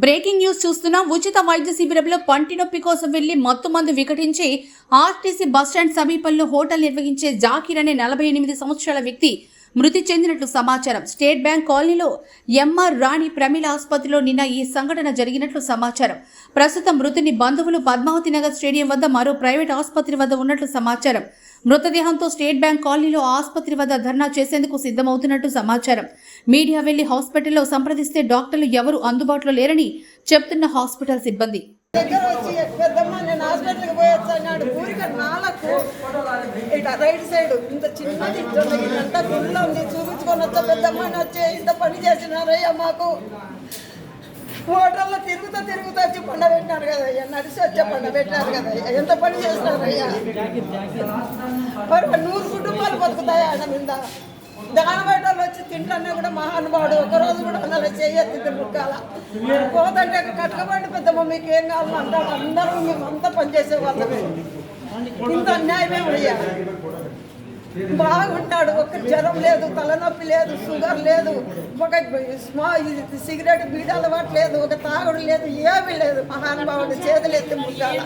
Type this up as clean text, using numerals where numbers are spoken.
Breaking news చూస్తున్నాం. ఉచిత వైద్య శిబిరంలో పంటి నొప్పి కోసం వెళ్లి మత్తుమందు వికటించి ఆర్టీసీ బస్టాండ్ సమీపంలో హోటల్ నిర్వహించే జాకీర్ అనే 48 సంవత్సరాల వ్యక్తి మృతి చెందినట్లు సమాచారం. స్టేట్ బ్యాంక్ కాలనీలో ఎంఆర్ రాణి ప్రమిళ ఆసుపత్రిలో నిన్న ఈ సంఘటన జరిగినట్లు సమాచారం. ప్రస్తుతం మృతుని బంధువులు పద్మావతి నగర్ స్టేడియం వద్ద మరో ప్రైవేట్ ఆసుపత్రి వద్ద ఉన్నట్లు సమాచారం. మృతదేహంతో స్టేట్ బ్యాంక్ కాలనీలో ఆసుపత్రి వద్ద ధర్నా చేసేందుకు సిద్ధమవుతున్నట్టు సమాచారం. మీడియా వెళ్లి హాస్పిటల్లో సంప్రదిస్తే డాక్టర్లు ఎవరూ అందుబాటులో లేరని చెప్తున్న హాస్పిటల్ సిబ్బంది. రైట్ సైడ్ ఇంత చిన్నది ఇంత గుళ్ళో ఉంది చూపించుకొని వచ్చా పెద్దమ్మని వచ్చి ఇంత పని చేసినారయ్యా మాకు. హోటల్లో తిరుగుతా వచ్చి పండ పెట్టినారు కదయ్యా, నడిచి వచ్చే పండ పెట్టినారు కదయ్యా, ఎంత పని చేసినారయ్యా. మరి 100 కుటుంబాలు బతుకుతాయా ఆయన మీద. దానబేటలు వచ్చి తింటానే కూడా మహానుభావుడు ఒకరోజు కూడా అలా చేయెత్తి ముక్కాల పోతంటే కట్టబడి పెద్దమ్మ మీకు ఏం కావాలని అంటాడు. అందరూ మేము అంతా పనిచేసే వాళ్ళమే. ఇంత అన్యాయమే అయ్యా. బాగుంటాడు, ఒక జ్వరం లేదు, తలనొప్పి లేదు, షుగర్ లేదు, ఒక సిగరెట్ బీడ అలవాటు లేదు, ఒక తాగుడు లేదు, ఏమీ లేదు. మహానుభావుడు చేతులు ఎత్తి ముక్కాల.